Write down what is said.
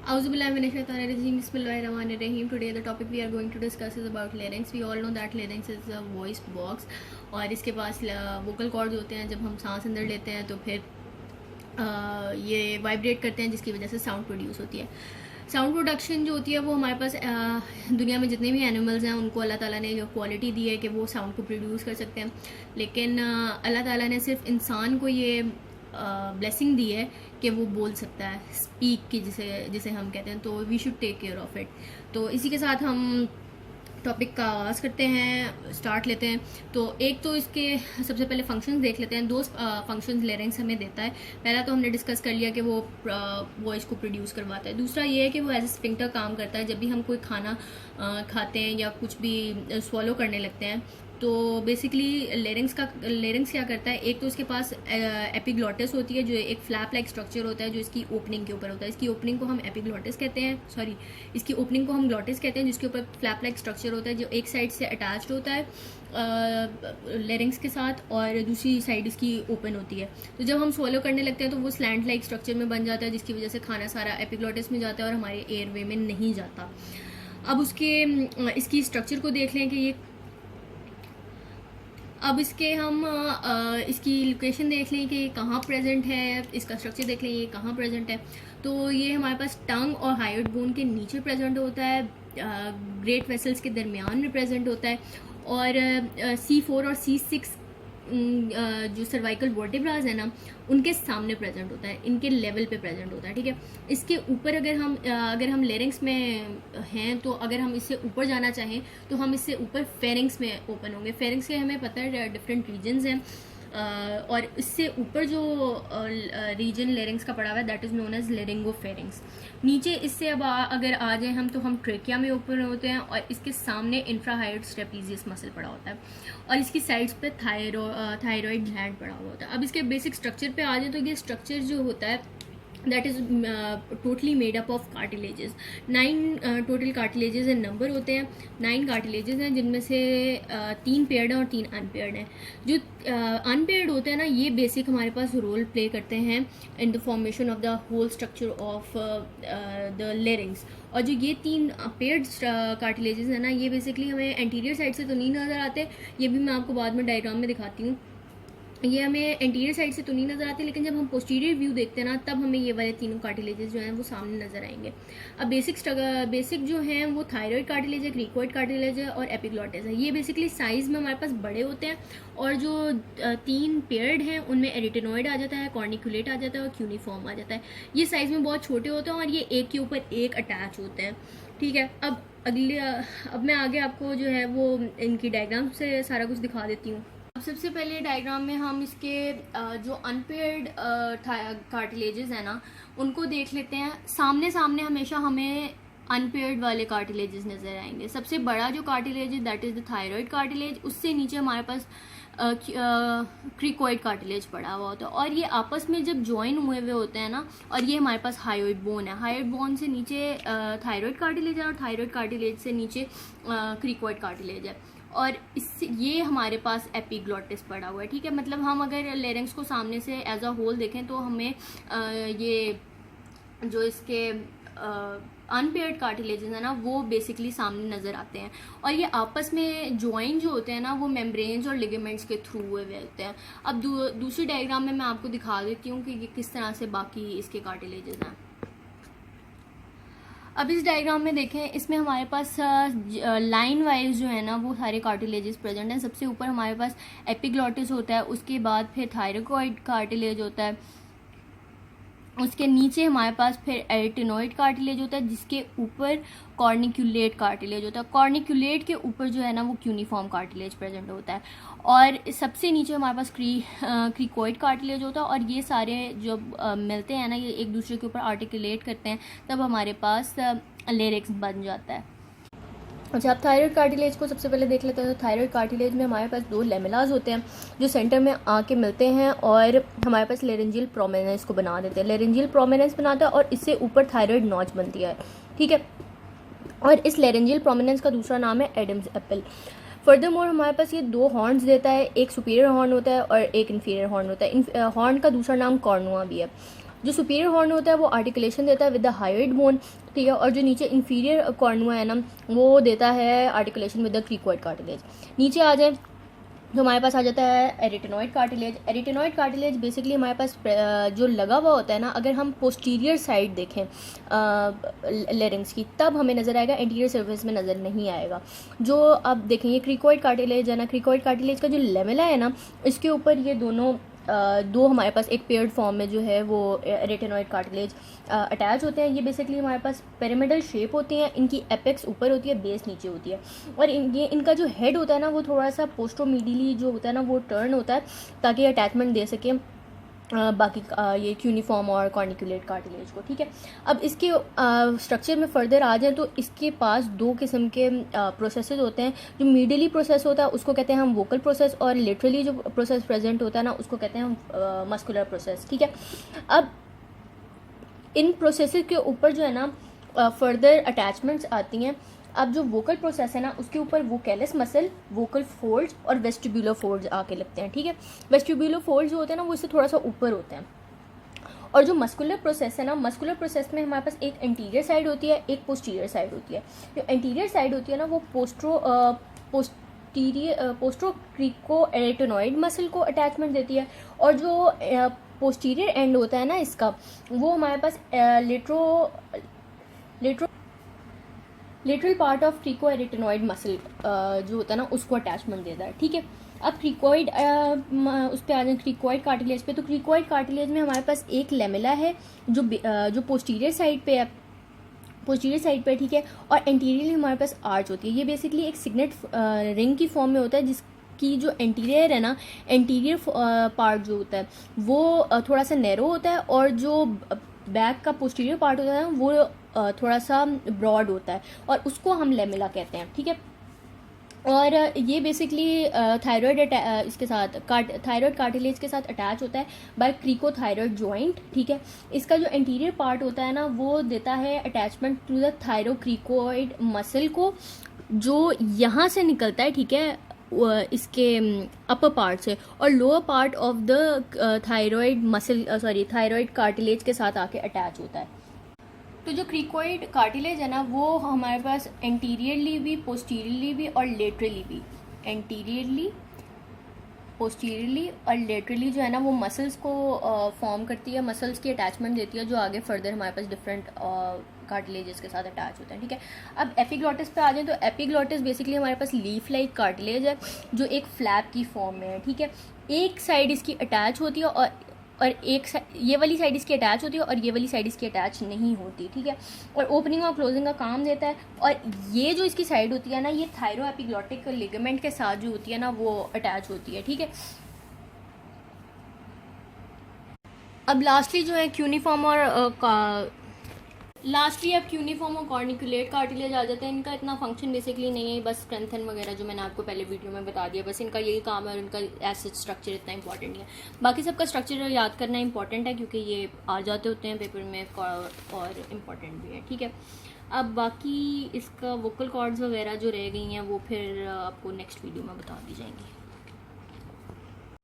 Auzubillahiminash-shaytanir-rajim. Bismillahir-rahmanir-rahim. Today the topic we are going to discuss is about larynx. We all know that larynx is a voice box और इसके पास vocal cords होते हैं. जब हम सांस अंदर लेते हैं तो फिर ये वाइब्रेट करते हैं जिसकी वजह से साउंड प्रोड्यूस होती है. साउंड प्रोडक्शन जो होती है वो हमारे पास दुनिया में जितने भी एनिमल्स हैं उनको अल्लाह ताला ने जो क्वालिटी दी है कि वो साउंड को प्रोड्यूस कर सकते हैं, लेकिन अल्लाह ताला ने सिर्फ इंसान को ये ब्लेसिंग दी है कि वो बोल सकता है, स्पीक की जिसे हम कहते हैं. तो we should take care of it. तो इसी के साथ हम टॉपिक का आगाज़ करते हैं, स्टार्ट लेते हैं. तो एक तो इसके सबसे पहले फंक्शंस देख लेते हैं. दो फंक्शंस लेरेंक्स हमें देता है. पहला तो हमने डिस्कस कर लिया कि वो वॉइस को प्रोड्यूस करवाता है. दूसरा ये है कि वो एज ए स्फिंक्टर काम करता है. जब भी हम कोई खाना खाते हैं या कुछ भी स्वॉलो करने लगते हैं तो बेसिकली लेरिंग्स क्या करता है, एक तो उसके पास एपिग्लॉटिस होती है जो एक फ्लैप लाइक स्ट्रक्चर होता है जो इसकी ओपनिंग के ऊपर होता है. इसकी ओपनिंग को हम एपिग्लॉटिस कहते हैं, इसकी ओपनिंग को हम ग्लॉटिस कहते हैं, जिसके ऊपर फ्लैप लाइक स्ट्रक्चर होता है जो एक साइड से अटैच्ड होता है लेरिंग्स के साथ और दूसरी साइड इसकी ओपन होती है. तो जब हम स्वॉलो करने लगते हैं तो वो स्लैंट लाइक स्ट्रक्चर में बन जाता है जिसकी वजह से खाना सारा एपिग्लॉटिस में जाता है और हमारे एयरवे में नहीं जाता. अब इसकी स्ट्रक्चर को देख लें कि इसकी लोकेशन देख लें कि कहाँ प्रेजेंट है. इसका स्ट्रक्चर देख लें ये कहाँ प्रेजेंट है. तो ये हमारे पास टंग और हाइड बोन के नीचे प्रेजेंट होता है, ग्रेट वेसल्स के दरमियान में प्रेजेंट होता है और C4 और C6 जो सर्वाइकल वर्टेब्रास है ना उनके सामने प्रेजेंट होता है, इनके लेवल पे प्रेजेंट होता है. ठीक है. इसके ऊपर अगर हम लेरिंग्स में हैं तो अगर हम इससे ऊपर जाना चाहें तो हम इससे ऊपर फेरिंग्स में ओपन होंगे. फेरिंग्स के हमें पता है डिफरेंट रीजन्स हैं और इससे ऊपर जो रीजन लेरिंग्स का पड़ा हुआ है that is known as laryngopharynx. नीचे इससे अब अगर आ जाए हम तो हम ट्रेकिया में ओपन होते हैं और इसके सामने इंफ्राहाइड्स ट्रेपीजियस मसल पड़ा होता है और इसकी साइड्स पे थायरॉइड ग्लैंड पड़ा हुआ होता है. अब इसके बेसिक स्ट्रक्चर पे आ जाए तो ये स्ट्रक्चर जो होता है that is totally made up of cartilages. 9 total cartilages in number होते हैं. 9 कार्टिलेजेस हैं जिनमें से 3 पेयर्ड हैं और 3 अनपेयर्ड हैं. जो अनपेयर्ड होते हैं ना ये बेसिक हमारे पास रोल प्ले करते हैं in the formation of the whole structure of the larynx. और जो ये 3 पेयर्ड कार्टिलेजेस हैं ना ये बेसिकली हमें एंटीरियर साइड से तो नहीं नज़र आते, ये भी मैं आपको बाद में डायग्राम में दिखाती हूँ. ये हमें एंटीरियर साइड से तो नहीं नज़र आते, लेकिन जब हम पोस्टीरियर व्यू देखते हैं ना तब हमें ये वाले तीनों कार्टिलेजेस जो हैं वो सामने नज़र आएंगे. अब बेसिक जो हैं वो थायरॉइड कार्टिलेज है, क्रीकोइड कार्टिलेज है और एपिग्लॉटिस है. ये बेसिकली साइज़ में हमारे पास बड़े होते हैं और जो 3 पेयर्ड हैं उनमें एरिटेनॉइड आ जाता है, कॉर्निकुलेट आ जाता है और क्यूनिफॉर्म आ जाता है. ये साइज़ में बहुत छोटे होते हैं और ये एक के ऊपर एक अटैच होते हैं. ठीक है. अब मैं आगे आपको जो है वो इनकी डायग्राम से सारा कुछ दिखा देती हूँ. अब सबसे पहले डायग्राम में हम इसके जो अनपेयर्ड कार्टिलेजेस हैं ना उनको देख लेते हैं. सामने हमेशा हमें अनपेयर्ड वाले कार्टिलेजेस नज़र आएंगे. सबसे बड़ा जो कार्टिलेज है that is the thyroid cartilage. उससे नीचे हमारे पास क्रीकोइड कार्टिलेज पड़ा हुआ होता है और ये आपस में जब ज्वाइन हुए हुए होते हैं ना और ये हमारे पास हायोइड बोन है. हायोइड बोन से नीचे थायरॉइड कार्टिलेज है और थायरॉइड कार्टिलेज से नीचे क्रीकोइड कार्टिलेज है और इससे ये हमारे पास एपिग्लॉटिस पड़ा हुआ है. ठीक है. मतलब हम अगर लेरिंग्स को सामने से एज अ होल देखें तो हमें ये जो इसके अनपेयर्ड कार्टिलेजेस है ना वो बेसिकली सामने नज़र आते हैं और ये आपस में ज्वाइन जो होते हैं ना वो मेम्ब्रेन्स और लिगामेंट्स के थ्रू हुए होते हैं. अब दूसरी डायग्राम में मैं आपको दिखा देती हूँ कि ये किस तरह से बाकी इसके कार्टिलेजेस हैं. अब इस डायग्राम में देखें, इसमें हमारे पास लाइन वाइज जो है ना वो सारे कार्टिलेजेस प्रेजेंट हैं. सबसे ऊपर हमारे पास एपिग्लॉटिस होता है, उसके बाद फिर थायरॉइड कार्टिलेज होता है, उसके नीचे हमारे पास फिर एरिटेनॉइड कार्टिलेज होता है जिसके ऊपर कॉर्निकुलेट कार्टिलेज होता है. कॉर्निकुलेट के ऊपर जो है ना वो क्यूनिफॉर्म कार्टिलेज प्रेजेंट होता है और सबसे नीचे हमारे पास क्रीकोइड कार्टिलेज होता है और ये सारे जब मिलते हैं ना ये एक दूसरे के ऊपर आर्टिकुलेट करते हैं तब हमारे पास लेरिक्स बन जाता है. अच्छा, आप थायरॉइड कार्टिलेज को सबसे पहले देख लेते हैं. तो थायरॉइड कार्टिलेज में हमारे पास 2 लेमेलाज होते हैं जो सेंटर में आके मिलते हैं और हमारे पास लेरेंजियल प्रोमिनेंस को बना देते हैं. लेरेंजियल प्रोमिनेंस बनाता है और इससे ऊपर थायरॉइड नॉच बनती है. ठीक है. और इस लेरेंजियल प्रोमिनेंस का दूसरा नाम है एडम्स एप्पल. फर्दरमोर हमारे पास ये 2 हॉर्न्स देता है, एक सुपीरियर हॉर्न होता है और एक इन्फीरियर हॉर्न होता है. हॉर्न का दूसरा नाम कॉर्नुआ भी है. जो सुपीरियर हॉर्न होता है वो आर्टिकुलेशन देता है विद द हायोइड बोन, ठीक है, और जो नीचे इन्फीरियर कॉर्नुआ है ना वो देता है articulation with the cricoid cartilage. नीचे आ जाए तो हमारे पास आ जाता है एरिटेनॉइड कार्टिलेज। एरिटेनॉइड कार्टिलेज बेसिकली हमारे पास जो लगा हुआ होता है ना, अगर हम पोस्टीरियर साइड देखें लेरिंग्स की तब हमें नज़र आएगा, एंटीरियर सर्फेस में नज़र नहीं आएगा। जो अब देखें ये क्रिकोइड कार्टिलेज है ना, क्रिकोइड कार्टिलेज का जो लेमेला है ना, इसके ऊपर ये दोनों दो हमारे पास एक पेयर्ड फॉर्म में जो है वो रेटिनॉइड कार्टिलेज अटैच होते हैं। ये बेसिकली हमारे पास पिरामिडल शेप होती हैं, इनकी एपेक्स ऊपर होती है, बेस नीचे होती है, और ये इनका जो हेड होता है ना वो थोड़ा सा पोस्टोमीडियली जो होता है ना वो टर्न होता है ताकि अटैचमेंट दे सके बाकी ये क्यूनिफॉर्म और कॉर्निकुलेट कार्टिलेज को, ठीक है। अब इसके स्ट्रक्चर में फर्दर आ जाए तो इसके पास दो किस्म के प्रोसेसेस होते हैं। जो मीडियली प्रोसेस होता है उसको कहते हैं हम वोकल प्रोसेस, और लिटरली जो प्रोसेस प्रेजेंट होता है ना उसको कहते हैं हम मस्कुलर प्रोसेस, ठीक है। अब इन प्रोसेसेस के ऊपर जो है ना फर्दर अटैचमेंट्स आती हैं। अब जो वोकल प्रोसेस है ना उसके ऊपर वोकैलिस मसल, वोकल फोल्ड्स और वेस्टिब्यूलर फोल्ड्स आके लगते हैं, ठीक है। वेस्टिब्यूलर फोल्ड्स जो होते हैं ना वो इससे थोड़ा सा ऊपर होते हैं। और जो मस्कुलर प्रोसेस है ना, मस्कुलर प्रोसेस में हमारे पास एक एंटीरियर साइड होती है, एक पोस्टीरियर साइड होती है। जो एंटीरियर साइड होती है ना वो पोस्ट्रोक्रिकोएरेटेनॉइड मसल को अटैचमेंट देती है, और जो पोस्टीरियर एंड होता है ना इसका वो हमारे पास लेटरल पार्ट ऑफ क्रिकोएरेटेनॉइड मसल जो होता है ना उसको अटैचमेंट देता है, ठीक है। अब क्रिकोइड उस पर आ जाए क्रिकोइड कार्टिलेज पे, तो क्रिकोइड कार्टिलेज में हमारे पास एक लेमेला है जो पोस्टीरियर साइड पे है, ठीक है, और एंटीरियर हमारे पास आर्च होती है। ये बेसिकली एक सिग्नेट रिंग की फॉर्म में होता है जिसकी जो एंटीरियर है ना, एंटीरियर पार्ट जो होता है वो थोड़ा सा नैरो होता है, और जो बैक का पोस्टीरियर पार्ट होता है वो थोड़ा सा ब्रॉड होता है, और उसको हम लेमेला कहते हैं, ठीक है। और ये बेसिकली थायराइड इसके साथ थायराइड कार्टिलेज के साथ अटैच होता है बाय क्रिकोथायराइड जॉइंट, ठीक है। इसका जो एंटीरियर पार्ट होता है ना वो देता है अटैचमेंट टू द थायरोक्रिकोइड मसल को, जो यहाँ से निकलता है, ठीक है, इसके अपर पार्ट से, और lower part of the thyroid cartilage के साथ आके अटैच होता है। तो जो क्रिकोइड कार्टिलेज है ना वो हमारे पास एंटीरियरली भी, पोस्टीरियरली भी और लेटरली भी, एंटीरियरली, पोस्टीरियरली और लेटरली जो है ना वो मसल्स को फॉर्म करती है, मसल्स की अटैचमेंट देती है, जो आगे फर्दर हमारे पास डिफरेंट कार्टिलेजेस के साथ अटैच होते हैं, ठीक है। अब एपिग्लॉटिस पे आ जाए तो एपिग्लॉटिस बेसिकली हमारे पास लीफ लाइक कार्टिलेज है जो एक फ्लैप की फॉर्म में है, ठीक है। एक साइड इसकी अटैच होती है और एक ये वाली साइड इसकी अटैच होती है और ये वाली साइड इसकी अटैच नहीं होती, ठीक है, और ओपनिंग और क्लोजिंग का काम देता है। और ये जो इसकी साइड होती है ना ये थायरो एपिग्लॉटिक लिगामेंट के साथ जो होती है ना वो अटैच होती है, ठीक है। अब लास्टली जो है क्यूनिफॉर्म और अब क्यूनिफॉर्म और कॉर्निकुलेट कार्टिलेज आ जाते हैं। इनका इतना फंक्शन बेसिकली नहीं है, बस स्ट्रेंथन वगैरह जो मैंने आपको पहले वीडियो में बता दिया, बस इनका यही काम है, और इनका एसिड स्ट्रक्चर इतना इंपॉर्टेंट नहीं है। बाकी सबका स्ट्रक्चर याद करना इंपॉर्टेंट है क्योंकि ये आ जाते होते हैं पेपर में और इम्पॉर्टेंट भी है, ठीक है। अब बाकी इसका वोकल कॉर्ड्स वगैरह जो रह गई हैं वो फिर आपको नेक्स्ट वीडियो में बता दी जाएंगी।